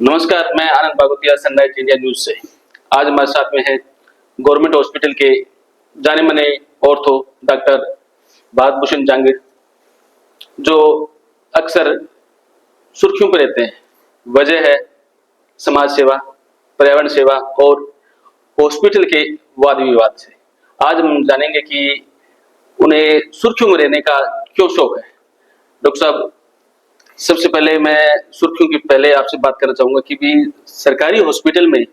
नमस्कार, मैं आनंद बागोतिया sunrise India news से। आज हमारे साथ में है गवर्नमेंट हॉस्पिटल के जाने माने ऑर्थो डॉक्टर भारत भूषण जहांगीर, जो अक्सर सुर्खियों पर रहते हैं। वजह है समाज सेवा, पर्यावरण सेवा और हॉस्पिटल के वाद विवाद से। आज हम जानेंगे कि उन्हें सुर्खियों में रहने का क्यों शौक है। डॉक्टर साहब, सबसे पहले मैं सुर्खियों की पहले आपसे बात करना चाहूंगा कि भी सरकारी हॉस्पिटल में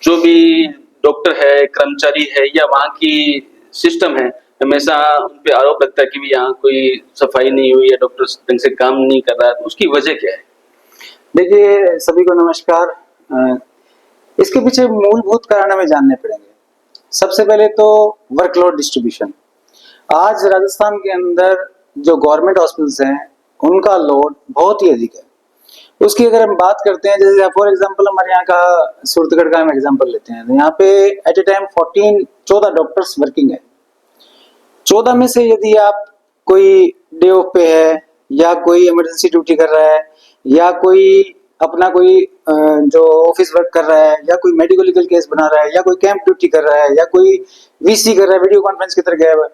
जो भी डॉक्टर है, कर्मचारी है या वहाँ की सिस्टम है, हमेशा उन पे आरोप लगता है कि भी यहाँ कोई सफाई नहीं हुई है, डॉक्टर ढंग से काम नहीं कर रहा है। तो उसकी वजह क्या है? देखिए, सभी को नमस्कार। इसके पीछे मूलभूत कारण हमें जानने पड़ेंगे। सबसे पहले तो वर्कलोड डिस्ट्रीब्यूशन। आज राजस्थान के अंदर जो गवर्नमेंट हॉस्पिटल्स हैं उनका लोड बहुत ही अधिक है। उसकी अगर हम बात करते हैं, जैसे फॉर एग्जांपल हमारे यहाँ का सूरतगढ़ का हम एग्जांपल लेते हैं, तो यहाँ पे at a time 14 doctors working है। 14 में से यदि आप कोई डे ऑफ पे है या कोई इमरजेंसी ड्यूटी कर रहा है या कोई अपना कोई जो ऑफिस वर्क कर रहा है या कोई मेडिकल लीगल केस बना रहा है या कोई कैंप ड्यूटी कर रहा है या कोई वीसी कर रहा है, वीडियो कॉन्फ्रेंस की तरह गया है,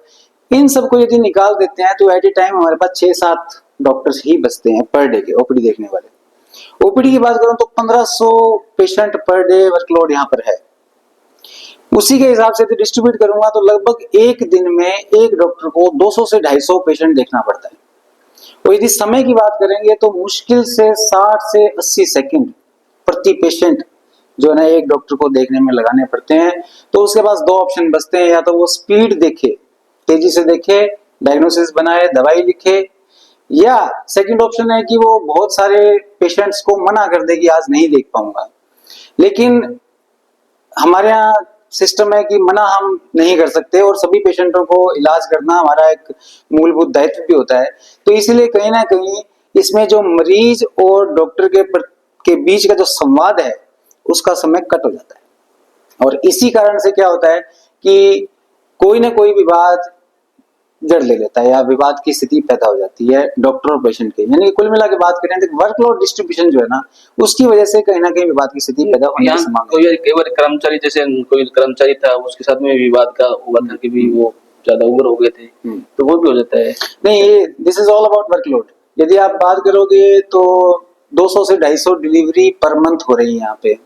इन सबको यदि निकाल देते हैं तो एट ए टाइम हमारे पास 6-7 डॉक्टर्स ही बचते हैं पर डे के ओपीडी देखने वाले। ओपीडी की बात करूं तो 1500 पेशेंट पर डे वर्कलोड यहाँ पर है। उसी के हिसाब से डिस्ट्रीब्यूट करूंगा तो लगभग एक दिन में एक डॉक्टर को 200 से 250 पेशेंट देखना पड़ता है। और यदि समय की बात करेंगे तो मुश्किल से 60 से 80 सेकंड प्रति पेशेंट जो है ना एक डॉक्टर को देखने में लगाने पड़ते हैं। तो उसके पास दो ऑप्शन बचते हैं, या तो वो स्पीड देखे, तेजी से देखे, डायग्नोसिस बनाए, दवाई लिखे, या सेकंड ऑप्शन है कि वो बहुत सारे पेशेंट्स को मना कर दे कि आज नहीं देख पाऊंगा। लेकिन हमारे यहाँ सिस्टम है कि मना हम नहीं कर सकते और सभी पेशेंटों को इलाज करना हमारा एक मूलभूत दायित्व भी होता है। तो इसलिए कहीं ना कहीं इसमें जो मरीज और डॉक्टर के बीच का जो संवाद है उसका समय कट हो जाता है। और इसी कारण से क्या होता है कि कोई ना कोई विवाद जड़ ले लेता है या विवाद की स्थिति पैदा हो जाती है डॉक्टर और पेशेंट के। यानी कुल मिला के बात करें तो वर्कलोड डिस्ट्रीब्यूशन जो है ना, उसकी वजह से कहीं ना कहीं विवाद की स्थिति पैदा होने की संभावना है। कई बार कर्मचारी, जैसे कोई कर्मचारी था उसके साथ में विवाद का हुआ था कि भी वो ज्यादा उग्र हो गए थे, तो वो भी हो जाता है। नहीं, ये this is all about workload. यदि आप बात करोगे तो 200 से 250 डिलीवरी पर मंथ हो रही है यहाँ पे,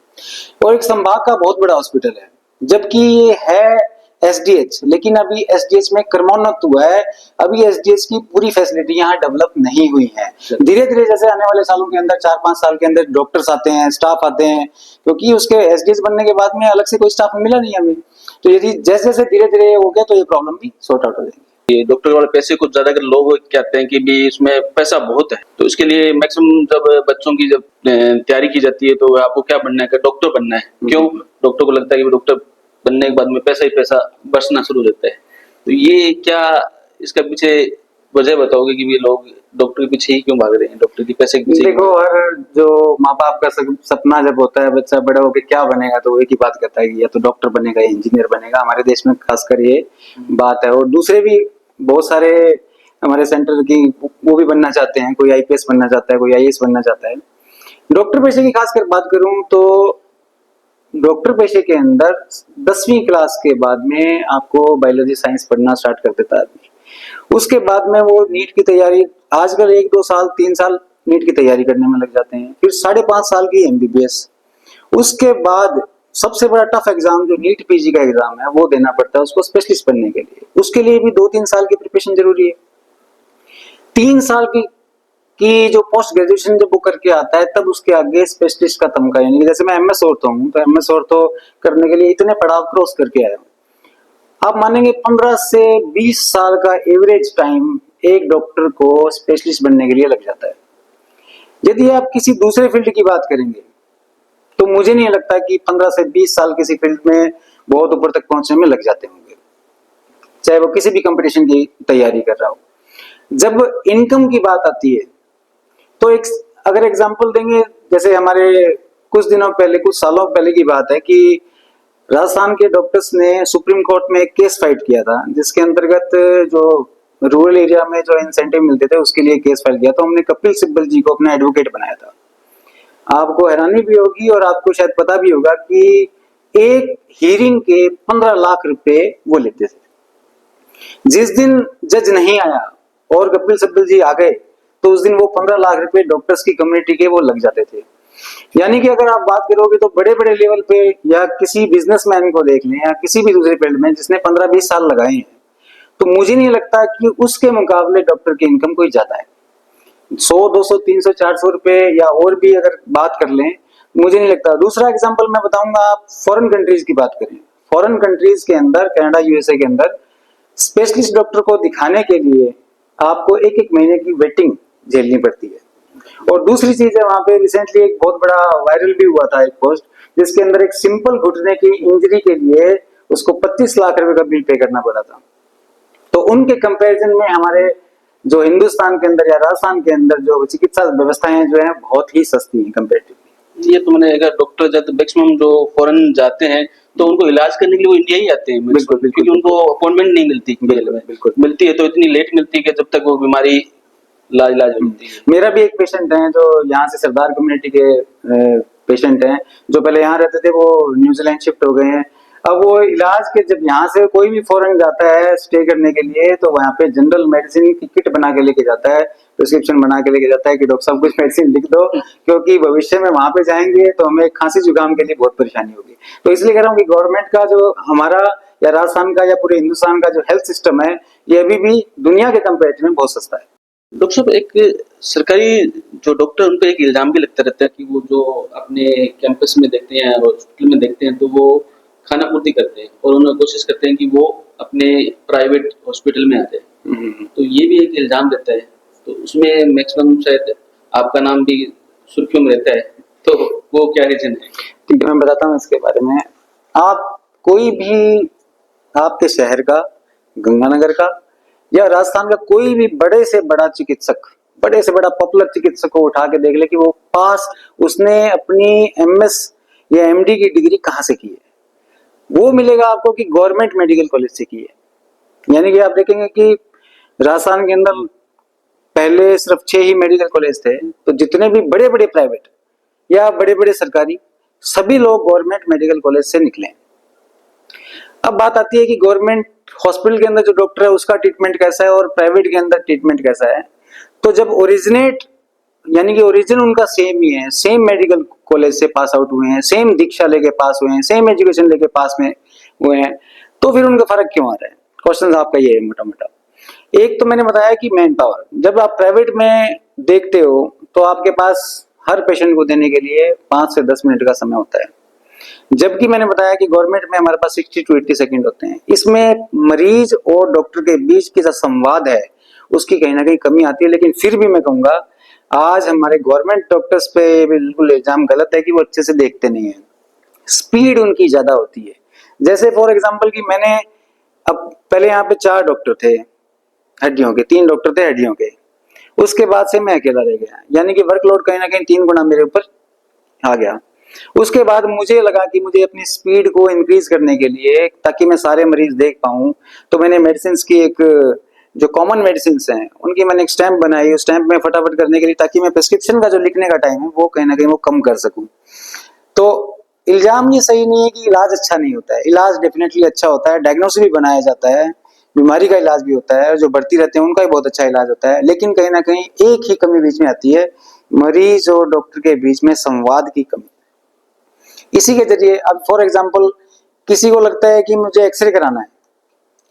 और एक संभाग का बहुत बड़ा हॉस्पिटल है, जबकि ये है एसडीएच, लेकिन अभी एसडीएच में क्रमोन्नत हुआ है। अभी एसडीएच की पूरी फैसिलिटी यहाँ डेवलप नहीं हुई है। धीरे धीरे जैसे आने वाले सालों के अंदर 4-5 साल के अंदर डॉक्टर्स आते हैं, स्टाफ आते हैं, क्योंकि उसके एसडीएच बनने के बाद में अलग से कोई स्टाफ मिला नहीं हमें। तो यदि जैसे जैसे धीरे धीरे हो गया तो ये प्रॉब्लम भी सॉर्ट आउट हो जाएगी। ये डॉक्टर वाले पैसे कुछ ज्यादा कर, लोग कहते हैं कि भी इसमें पैसा बहुत है, तो इसके लिए मैक्सिमम जब बच्चों की जब तैयारी की जाती है तो आपको क्या बनना है? डॉक्टर बनना है। क्यों डॉक्टर को लगता है कि डॉक्टर बनने के बाद में पैसा ही पैसा बरसना शुरू हो जाता है? तो ये क्या, इसका पीछे वजह बताओगे कि भी लोग डॉक्टर के पीछे ही क्यों भाग रहे हैं, डॉक्टर के पैसे के पीछे? देखो, हर जो माँ बाप का सपना जब होता है बच्चा बड़ा होकर क्या बनेगा, तो एक ही बात कहता है कि या तो डॉक्टर बनेगा या इंजीनियर बनेगा। हमारे देश में खासकर ये बात है, और दूसरे भी बहुत सारे हमारे सेंटर की वो भी बनना चाहते हैं। कोई आईपीएस बनना चाहता है, कोई आईएएस बनना चाहता है। डॉक्टर पेशे की खासकर बात करूं तो डॉक्टर पेशे के अंदर 10वीं क्लास के बाद में आपको बायोलॉजी साइंस पढ़ना स्टार्ट कर देता है आदमी। उसके बाद में वो नीट की तैयारी, आजकल 1-2 साल 3 साल नीट की तैयारी करने में लग जाते हैं, फिर 5.5 साल की एमबीबीएस। उसके बाद सबसे बड़ा टफ एग्जाम जो नीट पीजी का एग्जाम है वो देना पड़ता है उसको स्पेशलिस्ट बनने के लिए। उसके लिए भी 2-3 साल की प्रिपरेशन जरूरी है। 3 साल की जो पोस्ट ग्रेजुएशन जब वो करके आता है तब उसके आगे स्पेशलिस्ट का तमगा। यानी जैसे मैं एमएस ऑर्थो हूँ, तो एमएस ऑर्थो करने के लिए इतने पड़ाव क्रॉस करके आया हूँ। आप मानेंगे 15 से 20 साल का एवरेज टाइम एक डॉक्टर को स्पेशलिस्ट बनने के लिए लग जाता है। यदि आप किसी दूसरे फील्ड की बात करेंगे तो मुझे नहीं लगता कि 15 से 20 साल किसी फील्ड में बहुत ऊपर तक पहुंचने में लग जाते होंगे, चाहे वो किसी भी कंपटीशन की तैयारी कर रहा हो। जब इनकम की बात आती है तो एक अगर एग्जांपल देंगे, जैसे हमारे कुछ दिनों पहले, कुछ सालों पहले की बात है कि राजस्थान के डॉक्टर्स ने सुप्रीम कोर्ट में एक केस फाइट किया था, जिसके अंतर्गत जो रूरल एरिया में जो इंसेंटिव मिलते थे उसके लिए केस फाइल किया। तो हमने कपिल सिब्बल जी को अपना एडवोकेट बनाया था। आपको हैरानी भी होगी और आपको शायद पता भी होगा कि एक हीरिंग के 15 लाख रुपए वो लेते थे। जिस दिन जज नहीं आया और कपिल सिब्बल जी आ गए तो उस दिन वो 15 लाख रुपए डॉक्टर्स की कम्युनिटी के वो लग जाते थे। यानी कि अगर आप बात करोगे तो बड़े बड़े लेवल पे या किसी बिजनेसमैन को देख लें या किसी भी दूसरे फील्ड में जिसने 15-20 साल लगाए हैं, तो मुझे नहीं लगता कि उसके मुकाबले डॉक्टर की इनकम कोई ज्यादा है। 100, 200, 300, 400 रुपए या और भी अगर बात कर लें, मुझे नहीं लगता। दूसरा एग्जांपल मैं बताऊंगा, आप फॉरेन कंट्रीज की बात करें। फॉरेन कंट्रीज के अंदर, कनाडा, यूएसए के अंदर स्पेशलिस्ट डॉक्टर को दिखाने के लिए आपको एक एक महीने की वेटिंग झेलनी पड़ती है। और दूसरी चीज है, वहां पे रिसेंटली एक बहुत बड़ा वायरल भी हुआ था एक पोस्ट, जिसके अंदर एक सिंपल घुटने की इंजरी के लिए उसको 25 लाख रुपए का बिल पे करना पड़ा था। तो उनके कंपैरिजन में हमारे जो हिंदुस्तान के अंदर या राजस्थान के अंदर जो चिकित्सा व्यवस्थाएं जो है बहुत ही सस्ती हैं कंपैरेटिवली। ये तो मैंने, अगर डॉक्टर जब मैक्सिमम जो फॉरेन जाते हैं तो उनको इलाज करने के लिए वो इंडिया ही आते हैं, बिल्कुल, बिल्कुल, क्योंकि उनको अपॉइंटमेंट नहीं मिलती। बिल्कुल। मिलती है तो इतनी लेट मिलती है कि जब तक वो बीमारी इलाज होती है। मेरा भी एक पेशेंट है जो यहाँ से सरदार कम्युनिटी के पेशेंट हैं, जो पहले यहाँ रहते थे, वो न्यूजीलैंड शिफ्ट हो गए हैं। अब वो इलाज के जब यहाँ से कोई भी फॉरेन जाता है स्टे करने के लिए, तो वहाँ पे जनरल मेडिसिन की किट बना के लेके जाता है, प्रिस्क्रिप्शन बना के लेके जाता है कि डॉक्टर साहब कुछ मेडिसिन लिख दो, क्योंकि भविष्य में वहां पे जाएंगे तो हमें खांसी जुकाम के लिए बहुत परेशानी होगी। तो इसलिए कह रहा हूँ कि गवर्नमेंट का जो हमारा या राजस्थान का या पूरे हिंदुस्तान का जो हेल्थ सिस्टम है, ये अभी भी दुनिया के कंपेरेटिव में बहुत सस्ता है। डॉक्टर साहब, एक सरकारी जो डॉक्टर, उन पर एक इल्जाम भी लगता रहता है कि वो जो अपने कैंपस में देखते हैं और हॉस्पिटल में देखते हैं तो वो खाना पूर्ति करते हैं और उन्हें कोशिश करते हैं कि वो अपने प्राइवेट हॉस्पिटल में आ जाए। तो ये भी एक इल्जाम रहता है, तो उसमें मैक्सिमम शायद आपका नाम भी सुर्खियों में रहता है, तो वो क्या रीजन है? ठीक है, मैं बताता हूँ इसके बारे में। आप कोई भी आपके शहर का, गंगानगर का या राजस्थान का कोई भी बड़े से बड़ा चिकित्सक, बड़े से बड़ा पॉपुलर चिकित्सक को उठा के देख ले कि वो पास उसने अपनी एमएस या एमडी की डिग्री कहाँ से की है। वो मिलेगा आपको कि गवर्नमेंट मेडिकल कॉलेज से की है। यानी कि आप देखेंगे कि राजस्थान के अंदर पहले सिर्फ 6 ही मेडिकल कॉलेज थे, तो जितने भी बड़े बड़े प्राइवेट या बड़े बड़े सरकारी, सभी लोग गवर्नमेंट मेडिकल कॉलेज से निकले। अब बात आती है कि गवर्नमेंट हॉस्पिटल के अंदर जो डॉक्टर है उसका ट्रीटमेंट कैसा है और प्राइवेट के अंदर ट्रीटमेंट कैसा है। तो जब ओरिजिनेट, यानी कि ओरिजिन उनका सेम ही है, सेम मेडिकल कॉलेज से पास आउट हुए हैं, सेम दीक्षा लेके पास हुए हैं, सेम एजुकेशन लेके पास में हुए हैं, तो फिर उनका फर्क क्यों आ रहा है? क्वेश्चन आपका ये है मोटा मोटा। एक तो मैंने बताया कि मैन पावर, जब आप प्राइवेट में देखते हो तो आपके पास हर पेशेंट को देने के लिए 5 से 10 मिनट का समय होता है, जबकि मैंने बताया कि गवर्नमेंट में हमारे पास 60 to 80 सेकंड होते हैं। इसमें मरीज और डॉक्टर के बीच की जो संवाद है उसकी कहीं ना कहीं कमी आती है। लेकिन फिर भी मैं कहूंगा आज हमारे गवर्नमेंट डॉक्टर्स पे बिल्कुल इल्जाम गलत है कि वो अच्छे से देखते नहीं है, स्पीड उनकी ज्यादा होती है। जैसे फॉर एग्जाम्पल कि मैंने, अब पहले यहाँ पे 4 डॉक्टर थे हड्डियों के, 3 डॉक्टर थे हड्डियों के, उसके बाद से मैं अकेला रह गया, यानी कि वर्कलोड कहीं ना कहीं 3 गुना मेरे ऊपर आ गया। उसके बाद मुझे लगा कि मुझे अपनी स्पीड को इंक्रीज करने के लिए, ताकि मैं सारे मरीज देख पाऊं, तो मैंने मेडिसिन की एक जो कॉमन मेडिसिन हैं उनकी मैंने एक स्टैंप बनाई, उस स्टैंप में फटाफट करने के लिए, ताकि मैं प्रिस्क्रिप्शन का जो लिखने का टाइम है वो कहीं ना कहीं वो कम कर सकूं। तो इल्जाम ये सही नहीं है कि इलाज अच्छा नहीं होता है, इलाज डेफिनेटली अच्छा होता है, डायग्नोसिस भी बनाया जाता है, बीमारी का इलाज भी होता है, जो बढ़ती रहते हैं उनका भी बहुत अच्छा इलाज होता है। लेकिन कहीं ना कहीं एक ही कमी बीच में आती है, मरीज और डॉक्टर के बीच में संवाद की कमी। इसी के जरिए, अब फॉर एग्जांपल किसी को लगता है कि मुझे एक्सरे कराना है,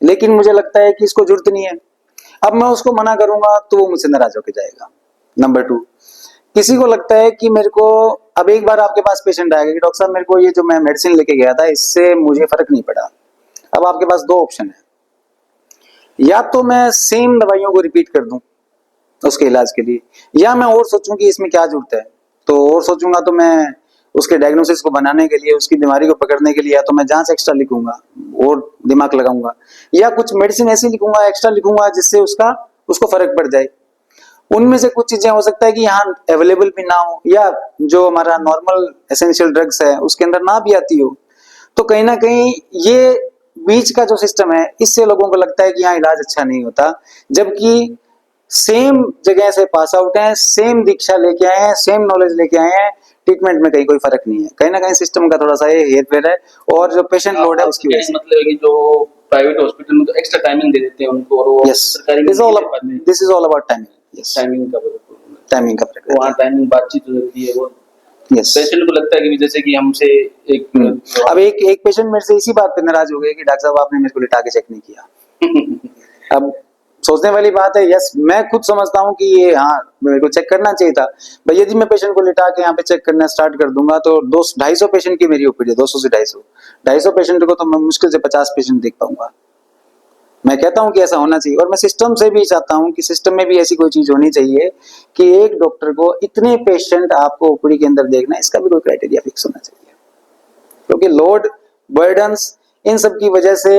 लेकिन मुझे लगता है कि इसको जरूरत नहीं है, अब मैं उसको मना करूंगा तो वो मुझसे नाराज होकर जाएगा। नंबर 2, किसी को लगता है कि मेरे को, अब एक बार आपके पास पेशेंट आएगा कि डॉक्टर साहब मेरे को ये जो मैं मेडिसिन लेके गया था इससे मुझे फर्क नहीं पड़ा। अब आपके पास 2 ऑप्शन है, या तो मैं सेम दवाइयों को रिपीट कर दूं उसके इलाज के लिए, या मैं और सोचूं कि इसमें क्या जरूरत है। तो और सोचूंगा तो मैं उसके डायग्नोसिस को बनाने के लिए, उसकी बीमारी को पकड़ने के लिए, या तो मैं जांच एक्स्ट्रा लिखूंगा और दिमाग लगाऊंगा, या कुछ मेडिसिन ऐसी लिखूंगा, एक्स्ट्रा लिखूंगा जिससे उसको फर्क पड़ जाए। उनमें से कुछ चीजें हो सकता है कि यहाँ अवेलेबल भी ना हो, या जो हमारा नॉर्मल एसेंशियल ड्रग्स है उसके अंदर ना भी आती हो। तो कहीं ना कहीं ये बीच का जो सिस्टम है, इससे लोगों को लगता है कि यहाँ इलाज अच्छा नहीं होता, जबकि सेम जगह से पास आउट हैं, सेम दीक्षा लेके आए हैं, सेम नॉलेज लेके आए हैं, ट्रीटमेंट में कहीं कोई फर्क नहीं है। कहीं ना कहीं सिस्टम का थोड़ा सा ये हेर फेर है और जो पेशेंट लोड है उसकी वजह से। मतलब है कि जो प्राइवेट हॉस्पिटल में तो एक्स्ट्रा टाइमिंग दे देते हैं उनको, और वो यस, सरकारी में दिस नहीं दे पाते। Is all about timing. Yes, timing का टाइमिंग का फर्क वहाँ टाइमिंग बातचीत जो होती है वो यस। पेशेंट को लगता है कि जैसे कि हमसे एक अब एक पेशेंट मेरे से इसी बात पे नाराज हो गया कि डॉक्टर साहब आपने मेरे को लिटा के चेक नहीं किया। अब सोचने वाली बात है, यस मैं खुद समझता हूँ कि ये हाँ मेरे को चेक करना चाहिए था भाई। यदि मैं पेशेंट को लिटा के यहाँ पे चेक करना स्टार्ट कर दूंगा तो 200-250 पेशेंट की मेरी ओपीडी है, 200 से 250 पेशेंट को तो मैं मुश्किल से 50 पेशेंट देख पाऊंगा। मैं कहता हूं कि ऐसा होना चाहिए और मैं सिस्टम से भी चाहता हूं कि सिस्टम में भी ऐसी कोई चीज होनी चाहिए कि एक डॉक्टर को इतने पेशेंट आपको ओपीडी के अंदर देखना है, इसका भी कोई क्राइटेरिया फिक्स होना चाहिए। क्योंकि लोड बर्डन्स इन सब की वजह से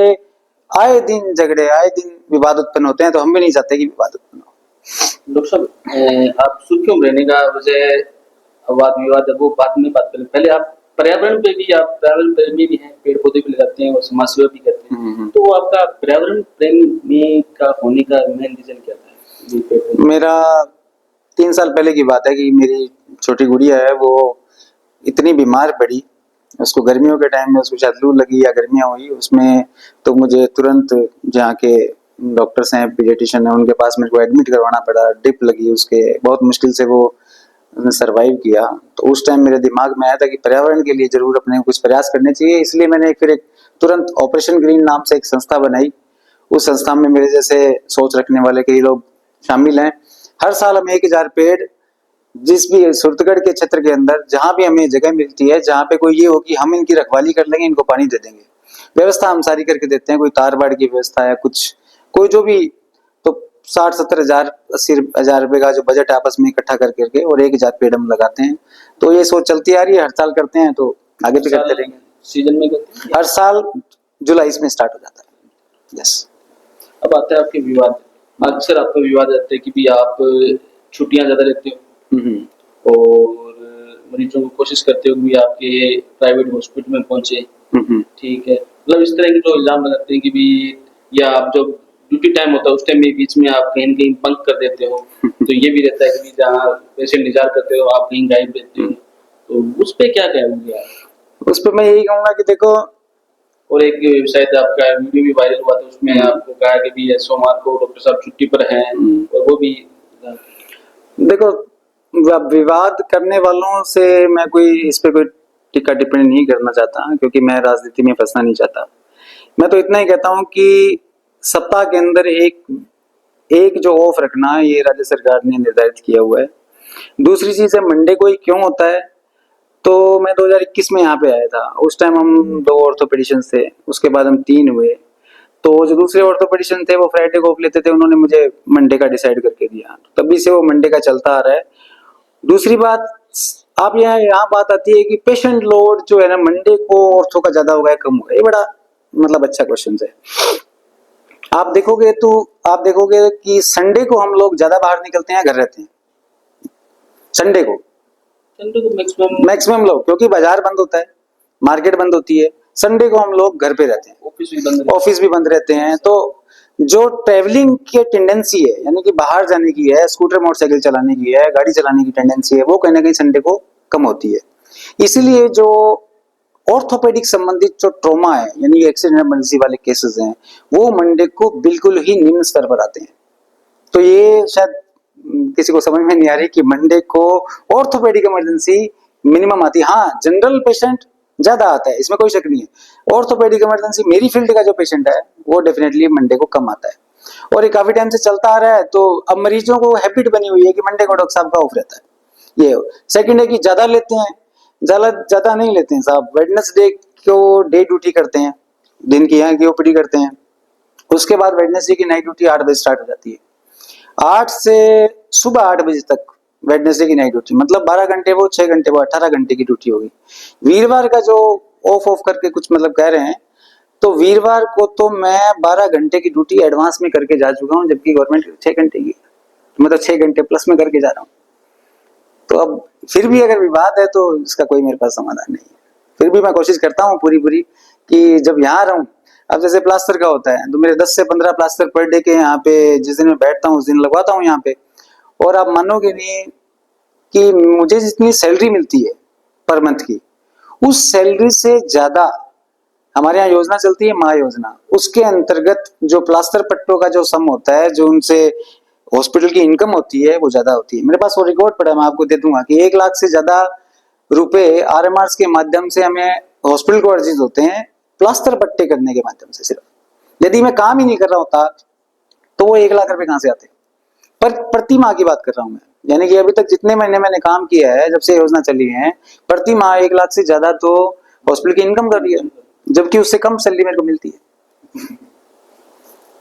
आए दिन झगड़े, आए दिन विवाद उत्पन्न होते हैं, तो हम भी नहीं चाहते कि विवाद उत्पन्न हो। डॉक्टर साहब आप सुर्खियों में रहने का वजह वाद विवाद है वो बाद में बात करें, पहले आप पर्यावरण पे भी, आप पर्यावरण प्रेमी भी हैं, पेड़ पौधे भी लगाते हैं और समाज सेवा भी करते हैं, तो वो आपका पर्यावरण प्रेमी का होने का मेन रीजन क्या था? मेरा 3 साल पहले की बात है कि मेरी छोटी गुड़िया है, वो इतनी बीमार पड़ी, उसको गर्मियों के टाइम में उसको शायद लू लगी या गर्मियाँ हुई उसमें, तो मुझे तुरंत जहाँ के डॉक्टर्स हैं, पीडियाट्रिशियन है, उनके पास मेरे को एडमिट करवाना पड़ा। ड्रिप लगी उसके, बहुत मुश्किल से वो सरवाइव किया। तो उस टाइम मेरे दिमाग में आया था कि पर्यावरण के लिए जरूर अपने कुछ प्रयास करने चाहिए, इसलिए मैंने फिर एक तुरंत ऑपरेशन ग्रीन नाम से एक संस्था बनाई। उस संस्था में मेरे जैसे सोच रखने वाले कई लोग शामिल हैं। हर साल हम 1000 पेड़ जिस भी सुरतगढ़ के क्षेत्र के अंदर जहां भी हमें जगह मिलती है, जहां पे कोई ये हो कि हम इनकी रखवाली कर लेंगे, इनको पानी दे देंगे, व्यवस्था हम सारी करके देते हैं। कोई तार बाड़ की व्यवस्था है, कुछ कोई जो भी, तो 60-70 हजार 80 हजार रुपए का जो बजट आपस में इकट्ठा कर करके और 1000 पेड़ हम लगाते हैं। तो ये सोच चलती आ रही है, हर साल करते हैं, तो आगे भी करते रहेंगे। सीजन में करते हैं हर साल जुलाई में स्टार्ट हो जाता है। यस। अब आता है आपके विवाद। अक्सर आपका विवाद रहते हैं कि भी आप छुट्टियां ज्यादा लेते हो और मरीजों को कोशिश करते हो कि आपके प्राइवेट हॉस्पिटल में पहुंचे, ठीक है, मतलब इस तरह के जो इल्जाम लगाते हैं कि भी, या आप जो ड्यूटी टाइम होता है उस टाइम में बीच में आप कहीं न कहीं बंक कर देते हो, तो ये भी रहता है कि जहाँ पेशेंट इंतजार करते हो आप कहीं गायब रहते हो, तो उस पे क्या कहेंगे आप? उस पे मैं यही कहूंगा कि देखो, और एक शायद आपका वीडियो भी वायरल हुआ था, उसमें आपको कहा कि भी सोमवार को डॉक्टर साहब छुट्टी पर हैं, और वो भी देखो, विवाद करने वालों से मैं कोई इस पे कोई टिक्का टिप्पणी नहीं करना चाहता, क्योंकि मैं राजनीति में फंसना नहीं चाहता। मैं तो इतना ही कहता हूं कि सप्ताह के अंदर एक जो ऑफ रखना, ये राज्य सरकार ने निर्धारित किया हुआ है। दूसरी चीज है, मंडे को ही क्यों होता है, तो मैं 2021 में यहाँ पे आया था, उस टाइम हम 2 ऑर्थोपेडिशियंस थे, उसके बाद हम 3 हुए। तो जो दूसरे ऑर्थोपेडिशियन थे वो फ्राइडे को ऑफ लेते थे, उन्होंने मुझे मंडे का डिसाइड करके दिया, तभी से वो मंडे का चलता आ रहा है। दूसरी बात, आप यहाँ बात आती है कि पेशेंट लोड जो है ना, मंडे को ऑर्थो का ज्यादा होगा या कम होगा, ये बड़ा मतलब अच्छा क्वेश्चन है। आप देखोगे कि संडे को हम लोग ज्यादा बाहर निकलते हैं, घर रहते हैं संडे को मैक्सिमम लोग, क्योंकि बाजार बंद होता है, मार्केट बंद होती है, संडे को हम लोग घर पे रहते हैं, ऑफिस भी बंद रहते हैं। तो जो ट्रेवलिंग की टेंडेंसी है, यानी कि बाहर जाने की है, स्कूटर मोटरसाइकिल चलाने की है, गाड़ी चलाने की टेंडेंसी है, वो कहीं ना कहीं संडे को कम होती है। इसलिए जो ऑर्थोपेडिक संबंधित जो ट्रॉमा है, यानी एक्सीडेंट इमरजेंसी वाले केसेस हैं, वो मंडे को बिल्कुल ही निम्न स्तर पर आते हैं। तो ये शायद किसी को समझ में नहीं आ रही कि मंडे को ऑर्थोपेडिक इमरजेंसी मिनिमम आती है। हाँ, जनरल पेशेंट ज्यादा आता है, इसमें कोई शक नहीं है। ऑर्थोपेडिक इमरजेंसी मेरी फील्ड का जो पेशेंट है वो डेफिनेटली मंडे को कम आता है, और ये काफी टाइम से चलता आ रहा है। तो अब मरीजों को हैबिट बनी हुई है कि मंडे को डॉक्टर साहब का ऑफ रहता है। ये सेकंड है कि ज्यादा लेते हैं, ज्यादा नहीं लेते हैं साहब, वेडनेसडे को डे ड्यूटी करते हैं, दिन की यहाँ की ओपीडी करते हैं, उसके बाद वेडनेसडे की नाइट ड्यूटी 8 बजे स्टार्ट हो जाती है। 8 से सुबह 8 बजे तक वेडनेसडे की नाइट ड्यूटी, मतलब 12 घंटे वो, 6 घंटे वो, 18 घंटे की ड्यूटी होगी। वीरवार का जो ऑफ करके कुछ मतलब कह रहे हैं, तो वीरवार को तो मैं 12 घंटे की ड्यूटी एडवांस में करके जा चुका हूँ, जबकि गवर्नमेंट 6 घंटे की, मतलब 6 घंटे प्लस में करके जा रहा हूँ। तो अब फिर भी अगर विवाद है तो इसका कोई मेरे पास समाधान नहीं है। फिर भी मैं कोशिश करता हूँ पूरी कि जब यहाँ रहूँ, अब जैसे प्लास्टर का होता है तो मेरे 10 से 15 प्लास्टर पर डे के यहाँ पे, जिस दिन मैं बैठता हूँ उस दिन लगवाता हूँ यहाँ पे। और आप मानोगे नहीं कि मुझे जितनी सैलरी मिलती है पर मंथ की, उस सैलरी से ज्यादा हमारे यहाँ योजना चलती है महायोजना, उसके अंतर्गत जो प्लास्टर पट्टों का जो सम होता है, जो उनसे हॉस्पिटल की इनकम होती है वो ज्यादा होती है। मेरे पास वो रिकॉर्ड पड़ा है, मैं आपको दे दूंगा कि 1 लाख से ज्यादा रुपए आरएमआर के माध्यम से हमें हॉस्पिटल को अर्जित होते हैं प्लास्टर पट्टे करने के माध्यम से। सिर्फ यदि मैं काम ही नहीं कर रहा होता तो वो 1 लाख रुपए कहाँ से आते? पर प्रति माह की बात कर रहा हूं मैं, यानी कि अभी तक जितने महीने मैंने काम किया है, जब से योजना चली है, प्रति माह 1 लाख से ज्यादा तो हॉस्पिटल की इनकम कर रही है, जबकि उससे कम सैलरी मेरे को मिलती है।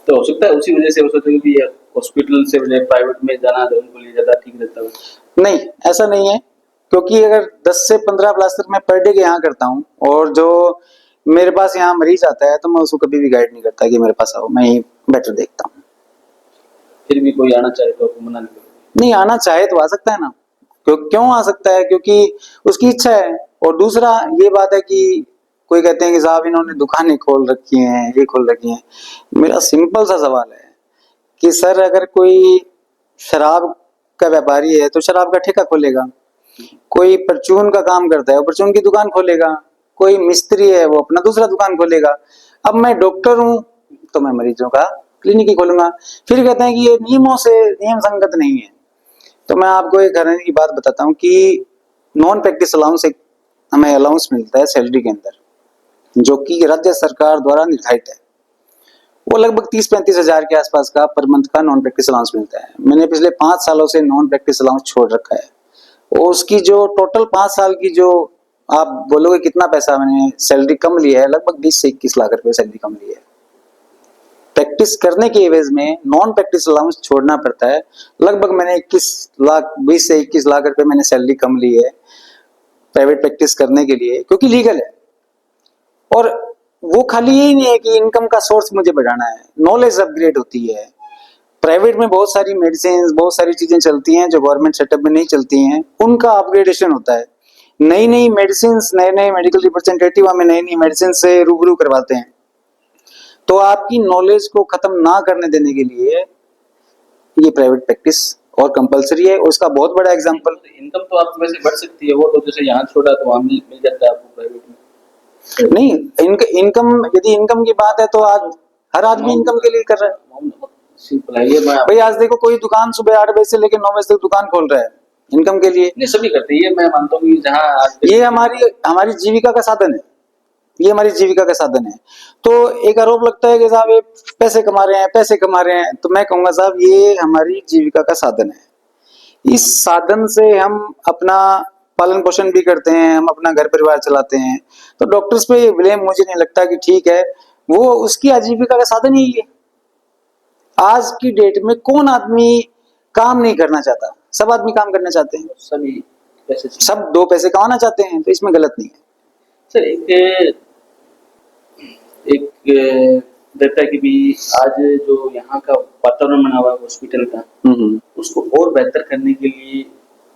तो हो सकता है उसी वजह से वो सोचते कि हॉस्पिटल से मुझे प्राइवेट में जाना तो उनको लिए ज्यादा ठीक रहता है। नहीं, ऐसा नहीं है, क्योंकि अगर 10 से 15 प्लास्टर मैं पर डे के यहाँ करता हूँ, और जो मेरे पास यहाँ मरीज आता है तो मैं उसको कभी भी गाइड नहीं करता कि मेरे पास आओ, मैं ही बेटर देखता हूँ। फिर भी कोई आना चाहे तो आपको मना नहीं करोगे? नहीं, आना चाहे तो आ सकता है ना, क्यों आ सकता है? क्योंकि उसकी इच्छा है। और दूसरा ये बात है कि कोई कहते हैं कि साहब इन्होंने दुकानें खोल रखी हैं, ये खोल रखी हैं। मेरा सिंपल सा सवाल है कि सर, अगर कोई शराब का व्यापारी है तो शराब का ठेका खोलेगा, कोई परचून का काम करता है वो परचून की दुकान खोलेगा, कोई मिस्त्री है वो अपना दूसरा दुकान खोलेगा। अब मैं डॉक्टर हूं तो मैं मरीजों का क्लिनिक ही खोलूंगा। फिर कहते हैं कि ये नियमों से नियम संगत नहीं है। तो मैं आपको एक हैरानी की बात बताता हूँ कि नॉन प्रैक्टिस अलाउंस एक हमें अलाउंस मिलता है सैलरी के अंदर, जो कि राज्य सरकार द्वारा निर्धारित है। वो लगभग 30-35 हजार के आसपास का पर मंथ का नॉन प्रैक्टिस अलाउंस मिलता है। मैंने पिछले 5 सालों से नॉन प्रैक्टिस अलाउंस छोड़ रखा है, और उसकी जो टोटल 5 साल की जो आप बोलोगे कितना पैसा मैंने सैलरी कम लिया है, लगभग 20 से 21 लाख रुपए सैलरी कम ली है। प्रैक्टिस करने के एवज में नॉन प्रैक्टिस अलाउंस छोड़ना पड़ता है। लगभग मैंने 20 से 21 लाख रुपए मैंने सैलरी कम ली है प्राइवेट प्रैक्टिस करने के लिए, क्योंकि लीगल है। और वो खाली यही नहीं है कि इनकम का सोर्स मुझे बढ़ाना है, नॉलेज अपग्रेड होती है। प्राइवेट में बहुत सारी मेडिसिन, बहुत सारी चीजें चलती हैं जो गवर्नमेंट सेटअप में नहीं चलती हैं, उनका अपग्रेडेशन होता है। नई नई मेडिसिन, नए नए मेडिकल रिप्रेजेंटेटिव हमें नई नई मेडिसिन से रूबरू करवाते हैं। तो आपकी नॉलेज को खत्म ना करने देने के लिए ये प्राइवेट प्रैक्टिस और कंपलसरी है। उसका बहुत बड़ा एग्जांपल, इनकम तो आप वैसे बढ़ सकती है, वो तो जैसे यहाँ छोड़ा तो वहाँ मिल जाता है आपको प्राइवेट में। नहीं, इनकम, यदि इनकम की बात है तो आज हर आदमी इनकम के लिए कर रहा है। सिंपल है ये। मैं भाई आज देखो, कोई दुकान सुबह 8 बजे से लेकर 9 बजे तक दुकान खोल रहा है इनकम के लिए। नहीं, सभी करते हैं ये, मैं मानता हूँ कि जहाँ ये हमारी जीविका का साधन है, ये हमारी जीविका का साधन है। तो एक आरोप लगता है कि साहब ये पैसे कमा रहे हैं, पैसे कमा रहे हैं, तो मैं कहूंगा साहब ये हमारी जीविका का साधन है। इस साधन से हम अपना पालन पोषण भी करते हैं, हम अपना घर परिवार चलाते हैं। तो डॉक्टर्स पे ये ब्लेम मुझे नहीं लगता कि ठीक है, वो उसकी आजीविका का साधन ही है। आज की डेट में कौन आदमी काम नहीं करना चाहता? सब आदमी काम करना चाहते हैं, सभी पैसे सब 2 पैसे कमाना चाहते हैं, तो इसमें गलत नहीं है। सर एक रहता है कि भी आज जो यहाँ का वातावरण बना हुआ है हॉस्पिटल का, उसको और बेहतर करने के लिए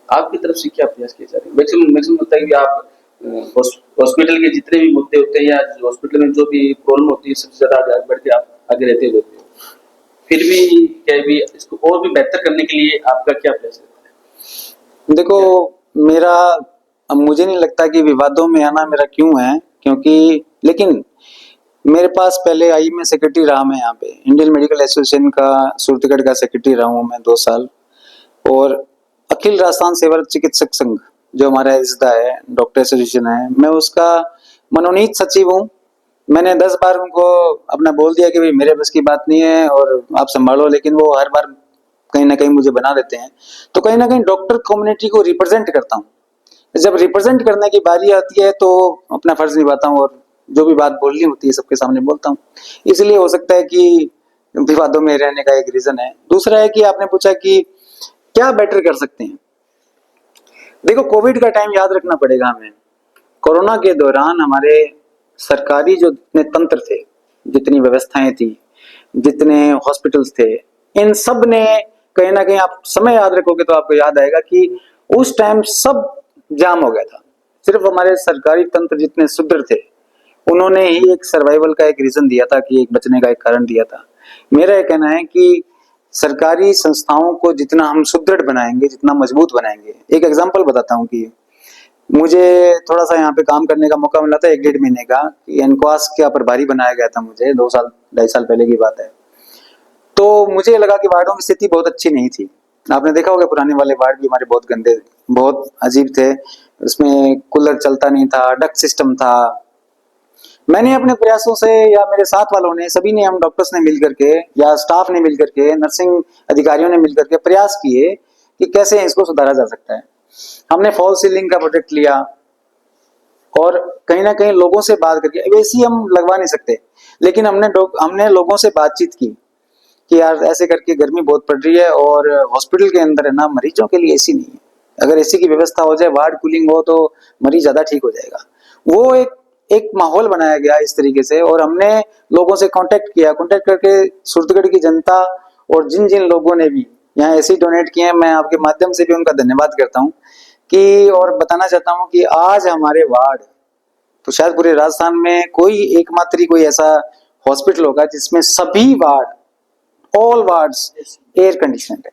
आपकी तरफ से क्या प्रयास किए जा रहे हैं? मैक्सिमम होता है कि आप हॉस्पिटल के जितने भी मुद्दे होते हैं या हॉस्पिटल में जो भी प्रॉब्लम होती है सबसे ज्यादा बढ़ के आप आगे रहते हो, फिर भी क्या भी इसको और भी बेहतर करने के लिए आपका क्या प्रयास रहता है? देखो, मुझे नहीं लगता कि विवादों में आना मेरा क्यों है, क्योंकि लेकिन मेरे पास पहले आई मैं सेक्रेटरी रहा, मैं यहाँ पे इंडियन मेडिकल एसोसिएशन का सूरतगढ़ का सेक्रेटरी रहा हूँ मैं 2 साल, और अखिल राजस्थान सेवारत चिकित्सक संघ जो हमारा इस्दा है, डॉक्टर एसोसिएशन है, मैं उसका मनोनीत सचिव हूँ। मैंने 10 बार उनको अपना बोल दिया कि भाई मेरे बस की बात नहीं है और आप संभालो, लेकिन वो हर बार कहीं ना कहीं मुझे बना देते हैं। तो कहीं ना कहीं डॉक्टर कम्युनिटी को रिप्रेजेंट करता हूँ। जब रिप्रेजेंट करने की बारी आती है तो अपना फर्ज निभाता हूँ, और जो भी बात बोलनी होती है सबके सामने बोलता हूँ। इसलिए हो सकता है कि विवादों में रहने का एक रीजन है। दूसरा है कि आपने पूछा कि क्या बेटर कर सकते हैं। देखो, कोविड का टाइम याद रखना पड़ेगा हमें। कोरोना के दौरान हमारे सरकारी जो जितने तंत्र थे, जितनी व्यवस्थाएं थी, जितने हॉस्पिटल्स थे, इन सब ने कहीं ना कहीं, आप समय याद रखोगे तो आपको याद आएगा कि उस टाइम सब जाम हो गया था। सिर्फ हमारे सरकारी तंत्र जितने सुदृढ़ थे उन्होंने ही एक सर्वाइवल का एक रीजन दिया था, कि एक बचने का एक कारण दिया था। मेरा यह कहना है कि सरकारी संस्थाओं को जितना हम सुदृढ़ बनाएंगे, जितना मजबूत बनाएंगे। एक एग्जांपल बताता हूँ कि मुझे थोड़ा सा यहाँ पे काम करने का मौका मिला था 1-1.5 महीने का। एनक्वास का प्रभारी बनाया गया था मुझे, 2 साल 2.5 साल पहले की बात है। तो मुझे लगा कि वार्डों की स्थिति बहुत अच्छी नहीं थी। आपने देखा होगा पुराने वाले वार्ड भी हमारे बहुत गंदे, बहुत अजीब थे। उसमें कूलर चलता नहीं था, डक्ट सिस्टम था। मैंने अपने प्रयासों से या मेरे साथ वालों ने, सभी ने, हम डॉक्टर्स ने मिल करके या स्टाफ ने मिल करके, नर्सिंग अधिकारियों ने मिल करके प्रयास किए कि कैसे इसको सुधारा जा सकता है। हमने फॉल सीलिंग का प्रोजेक्ट लिया और कहीं ना कहीं लोगों से बात करके, वैसे ही हम लगवा नहीं सकते, लेकिन हमने लोगों से बातचीत की कि यार ऐसे करके गर्मी बहुत पड़ रही है और हॉस्पिटल के अंदर है ना, मरीजों के लिए एसी नहीं है। अगर एसी की व्यवस्था हो जाए, वार्ड कूलिंग हो, तो मरीज ज्यादा ठीक हो जाएगा। वो एक माहौल बनाया गया इस तरीके से, और हमने लोगों से कांटेक्ट करके सूरतगढ़ की जनता और जिन जिन लोगों ने भी यहाँ एसी डोनेट किए हैं, मैं आपके माध्यम से भी उनका धन्यवाद करता हूँ कि, और बताना चाहता हूँ कि आज हमारे वार्ड, तो शायद पूरे राजस्थान में कोई एकमात्र ही कोई ऐसा हॉस्पिटल होगा जिसमें सभी ward, all wards air condition है।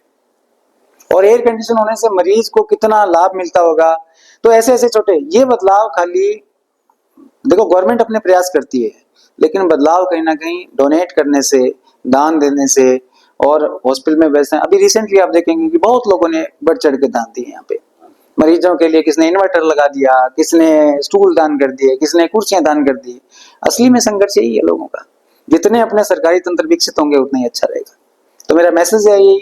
और एयर कंडीशन होने से मरीज को कितना लाभ मिलता होगा। तो ऐसे ऐसे छोटे ये बदलाव, खाली देखो गवर्नमेंट अपने प्रयास करती है, लेकिन बदलाव कहीं ना कहीं डोनेट करने से, दान देने से, और हॉस्पिटल में वैसे अभी रिसेंटली आप देखेंगे कि बहुत लोगों ने बढ़ चढ़ के दान दिए यहाँ पे मरीजों के लिए। किसने इन्वर्टर लगा दिया, किसने स्टूल दान कर दिए, किसने कुर्सियां दान कर दी। असली में संघर्ष यही है लोगों का। जितने अपने सरकारी तंत्र विकसित होंगे उतना ही अच्छा रहेगा। तो मेरा मैसेज है यही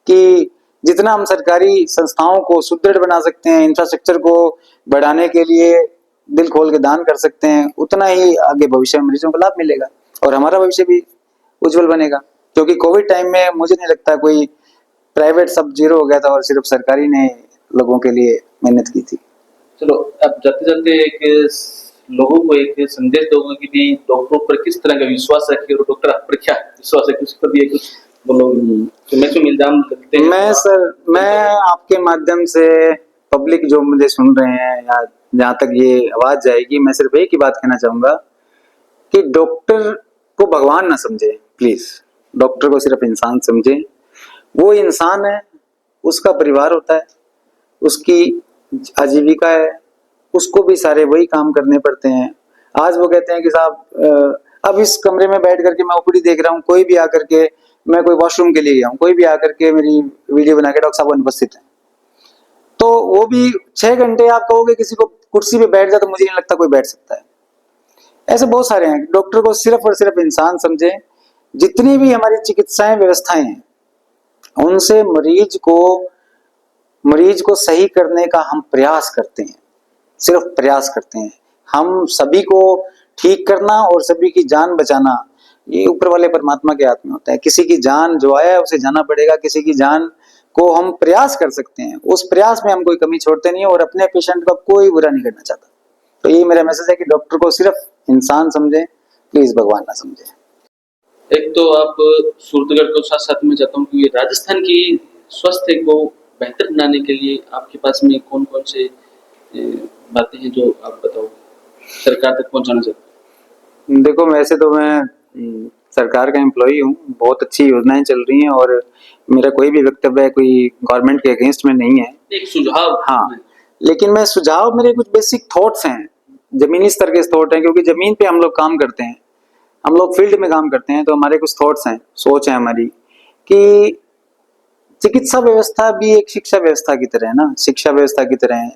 कि जितना हम सरकारी संस्थाओं को सुदृढ़ बना सकते हैं, इंफ्रास्ट्रक्चर को बढ़ाने के लिए दिल खोल के दान कर सकते हैं, उतना ही आगे भविष्य में मरीजों को लाभ मिलेगा और हमारा भविष्य भी उज्जवल बनेगा। क्योंकि कोविड टाइम में मुझे नहीं लगता कोई प्राइवेट सब जीरो हो गया था और सिर्फ सरकारी ने लोगों के लिए मेहनत की थी। चलो, अब जाते जाते एक लोगों को एक संदेश दोगे कि भी डॉक्टरों पर किस तरह का विश्वास रखिए और डॉक्टर आप पर क्या विश्वास है, उसके भी कुछ बोलोगे? तो मैक्सिमम इल्जाम लगते हैं। मैं आपके माध्यम से पब्लिक जो मुझे सुन रहे हैं या जहाँ तक ये आवाज जाएगी, मैं सिर्फ एक ही बात कहना चाहूंगा कि डॉक्टर को भगवान ना समझे प्लीज। डॉक्टर को सिर्फ इंसान समझे। वो इंसान है, उसका परिवार होता है, उसकी आजीविका है, उसको भी सारे वही काम करने पड़ते हैं। आज वो कहते हैं कि साहब अब इस कमरे में बैठ करके मैं ओपीडी देख रहा हूँ, कोई भी आकर के, मैं कोई वॉशरूम के लिए गया हूँ, कोई भी आकर के मेरी वीडियो बना के डॉक्टर साहब अनुपस्थित है, तो वो भी 6 घंटे आप कहोगे किसी को कुर्सी पे बैठ जा, तो मुझे नहीं लगता कोई बैठ सकता है। ऐसे बहुत सारे हैं। डॉक्टर को सिर्फ और सिर्फ इंसान समझे। जितनी भी हमारी चिकित्साएं व्यवस्थाएं हैं, उनसे मरीज को सही करने का हम प्रयास करते हैं, सिर्फ प्रयास करते हैं। हम सभी को ठीक करना और सभी की जान बचाना, ये ऊपर वाले परमात्मा के हाथ में होता है। किसी की जान जो आया है उसे जाना पड़ेगा, किसी की जान को हम प्रयास कर सकते हैं, उस प्रयास में हम कोई कमी छोड़ते नहीं है और अपने पेशेंट का कोई बुरा नहीं करना चाहता। तो ये मेरा मैसेज है कि डॉक्टर को सिर्फ इंसान समझे, प्लीज भगवान ना समझे। एक तो आप सूरतगढ़ को साथ साथ में चाहता हूँ कि राजस्थान की स्वास्थ्य को बेहतर बनाने के लिए आपके पास में कौन कौन से बातें हैं जो आप बताओ सरकार तक पहुंचाना चाहते हैं? देखो, वैसे तो मैं सरकार का एम्प्लॉई हूँ, बहुत अच्छी योजनाएं चल रही हैं और मेरा कोई भी वक्तव्य कोई गवर्नमेंट के अगेंस्ट में नहीं है। एक सुझाव, हाँ, लेकिन मैं सुझाव, मेरे कुछ बेसिक थॉट्स हैं, जमीनी स्तर के थॉट हैं, क्योंकि जमीन पे हम लोग काम करते हैं, हम लोग फील्ड में काम करते हैं, तो हमारे कुछ थॉट्स हैं, सोच है हमारी कि चिकित्सा व्यवस्था भी एक शिक्षा व्यवस्था की तरह है ना, शिक्षा व्यवस्था की तरह है।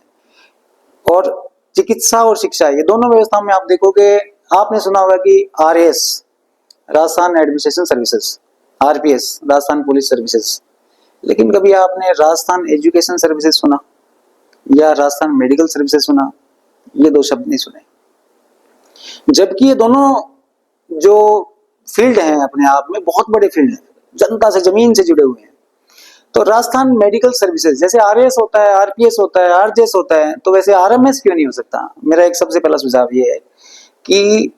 और चिकित्सा और शिक्षा, ये दोनों व्यवस्थाओं में आप देखोगे, आपने सुना होगा कि RS, Rajasthan administration services, RPS, Rajasthan police services, लेकिन कभी आपने राजस्थान एजुकेशन सर्विसेज सुना या राजस्थान मेडिकल सर्विसेज सुना? ये 2 शब्द नहीं सुने। जबकि ये दोनों जो फील्ड हैं अपने आप में बहुत बड़े फील्ड हैं, जनता से, जमीन से जुड़े हुए हैं। तो राजस्थान मेडिकल सर्विसेज, जैसे आरएस होता है, आरपीएस होता है, आरजेएस होता है, तो वैसे आरएमएस क्यों नहीं हो सकता? मेरा एक सबसे पहला सुझाव ये है कि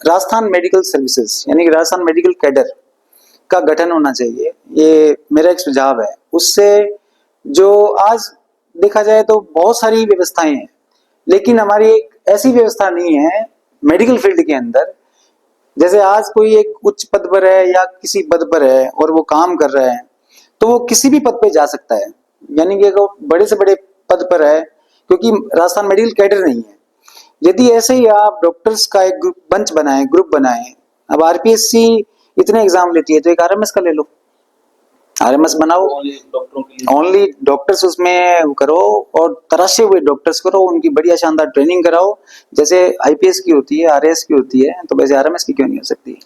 राजस्थान मेडिकल सर्विसेज यानी कि राजस्थान मेडिकल कैडर का गठन होना चाहिए। ये मेरा एक सुझाव है। उससे जो आज देखा जाए तो बहुत सारी व्यवस्थाएं हैं, लेकिन हमारी एक ऐसी व्यवस्था नहीं है मेडिकल फील्ड के अंदर, जैसे आज कोई एक उच्च पद पर है या किसी पद पर है और वो काम कर रहा है, तो वो किसी भी पद पे जा सकता है। यानी कि अगर बड़े से बड़े पद पर है क्योंकि राजस्थान मेडिकल कैडर नहीं है। यदि ऐसे ही आप डॉक्टर्स का एक ग्रुप बनाएं, अब आरपीएससी इतने एग्जाम लेती है तो एक आरएमएस का ले लो, आरएमएस बनाओ, डॉक्टरों के लिए ओनली डॉक्टर्स उसमें करो और तराशे हुए डॉक्टर्स करो, उनकी बढ़िया शानदार ट्रेनिंग कराओ। जैसे आईपीएस की होती है, आरएएस की होती है, तो वैसे आरएमएस की क्यों नहीं हो सकती?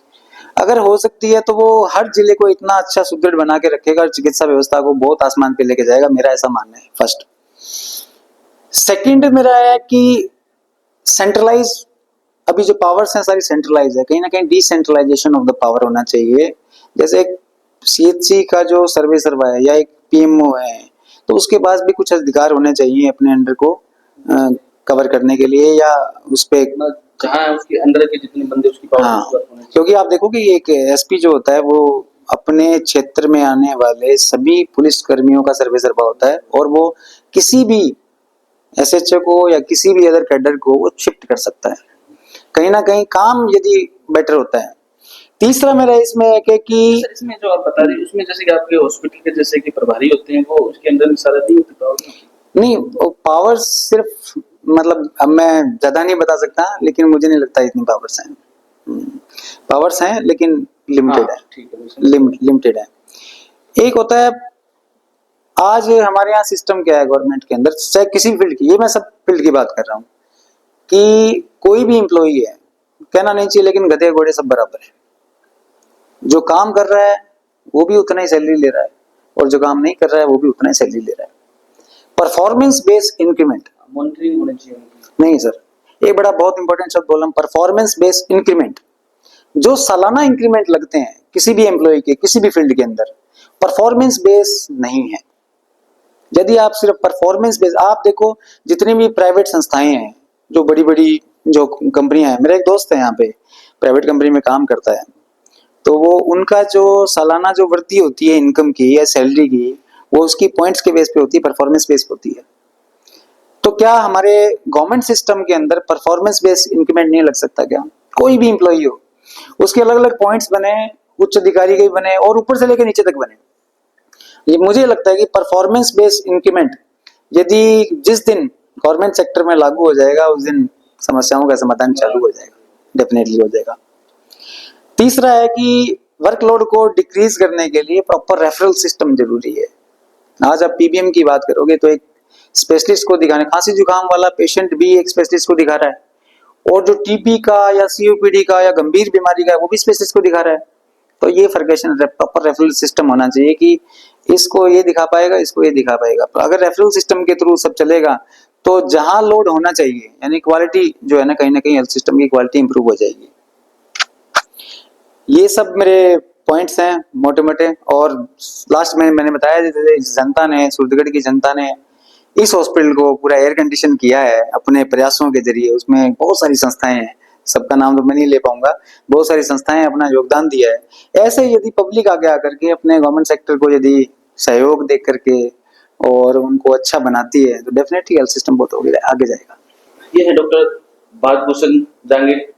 अगर हो सकती है तो वो हर जिले को इतना अच्छा सुदृढ़ बना के रखेगा और चिकित्सा व्यवस्था को बहुत आसमान पे लेके जाएगा, मेरा ऐसा मानना है। फर्स्ट। सेकंड मेरा है कि सेंट्रलाइज, अभी जो पावर्स हैं सारी सेंट्रलाइज है, कहीं ना कहीं डिसेंट्रलाइजेशन ऑफ द पावर होना चाहिए। जैसे एक सीएचसी का जो सर्वा है या एक पीएमओ है, तो उसके पास भी कुछ अधिकार होने चाहिए अपने अंडर को कवर करने के लिए, या उस पे जहाँ उसके अंदर के जितने बंदे उसकी पावर हाँ, होने चाहिए। क्योंकि आप देखोगे एक एसपी जो होता है वो अपने क्षेत्र में आने वाले सभी पुलिस कर्मियों का सर्वा होता है, और वो किसी भी एसएचओ को या किसी भी अदर कैडर को वो शिफ्ट कर सकता है, कहीं ना कहीं काम यदि बेटर होता है। तीसरा मेरा इसमें है कि सर, इसमें जो आप बता रहे हैं उसमें जैसे कि आपके हॉस्पिटल के जैसे कि प्रभारी होते हैं वो उसके अंदर सारा नहीं होती पावर? नहीं, वो पावर्स सिर्फ मतलब अब मैं ज्यादा नहीं बता सकता, लेकिन मुझे नहीं लगता इतनी पावर्स हैं। पावर्स हैं लेकिन लिमिटेड है, ठीक है, लिमिटेड है। एक होता है, आज हमारे यहाँ सिस्टम क्या है गवर्नमेंट के अंदर, चाहे किसी फील्ड की, ये मैं सब फील्ड की बात कर रहा हूँ, कि कोई भी एम्प्लॉई है, कहना नहीं चाहिए लेकिन गधे घोड़े सब बराबर है। जो काम कर रहा है वो भी उतना ही सैलरी ले रहा है, और जो काम नहीं कर रहा है वो भी उतना ही सैलरी ले रहा है। परफॉर्मेंस बेस्ड इंक्रीमेंट मॉनिटरिंग होनी चाहिए नहीं सर, एक बड़ा बहुत इंपॉर्टेंट शब्द बोला, परफॉर्मेंस बेस्ड इंक्रीमेंट। जो सालाना इंक्रीमेंट लगते हैं किसी भी एम्प्लॉय के किसी भी फील्ड के अंदर, परफॉर्मेंस बेस्ड नहीं है। यदि आप सिर्फ परफॉर्मेंस बेस्ड, आप देखो जितनी भी प्राइवेट संस्थाएं हैं, जो बड़ी बड़ी जो कंपनियां हैं, मेरा एक दोस्त है यहाँ पे प्राइवेट कंपनी में काम करता है, तो वो उनका जो सालाना जो वृद्धि होती है इनकम की या सैलरी की, वो उसकी पॉइंट्स के बेस पे होती है, परफॉर्मेंस बेस पे होती है। तो क्या हमारे गवर्नमेंट सिस्टम के अंदर परफॉर्मेंस बेस्ड इंक्रीमेंट नहीं लग सकता क्या? कोई भी एम्प्लॉई हो, उसके अलग अलग पॉइंट्स बने, उच्च अधिकारी के बने और ऊपर से लेकर नीचे तक बने। ये मुझे लगता है कि परफॉर्मेंस बेस्ड इंक्रीमेंट यदि जिस दिन गवर्नमेंट सेक्टर में लागू हो जाएगा, उस दिन समस्याओं का समाधान चालू हो जाएगा, डेफिनेटली हो जाएगा। तीसरा है कि वर्कलोड को डिक्रीज करने के लिए प्रॉपर रेफरल सिस्टम जरूरी है। आज आप पीबीएम की बात करोगे तो एक स्पेशलिस्ट को दिखाने, खांसी जुकाम वाला पेशेंट भी एक स्पेशलिस्ट को दिखा रहा है, और जो टीबी का या सीओपीडी का या गंभीर बीमारी का है वो भी स्पेशलिस्ट को दिखा रहा है। तो ये फर्गेशन प्रॉपर रेफरल सिस्टम होना चाहिए कि इसको ये दिखा पाएगा, इसको ये दिखा पाएगा। तो अगर रेफरल सिस्टम के थ्रू सब चलेगा तो जहां लोड होना चाहिए, यानी क्वालिटी जो है ना, कहीं हेल्थ सिस्टम की क्वालिटी इंप्रूव हो जाएगी। ये सब मेरे पॉइंट्स हैं मोटे मोटे। और लास्ट में मैंने बताया जैसे जनता ने, सूरतगढ़ की जनता ने इस हॉस्पिटल को पूरा एयर कंडीशन किया है अपने प्रयासों के जरिए। उसमें बहुत सारी संस्थाएं हैं, सबका नाम तो मैं नहीं ले पाऊंगा, बहुत सारी संस्थाएं अपना योगदान दिया है। ऐसे यदि पब्लिक आगे आकर के अपने गवर्नमेंट सेक्टर को यदि सहयोग दे करके और उनको अच्छा बनाती है तो डेफिनेटली हेल्थ सिस्टम बहुत आगे जाएगा। ये है डॉक्टर भागभूषण जहांगीर,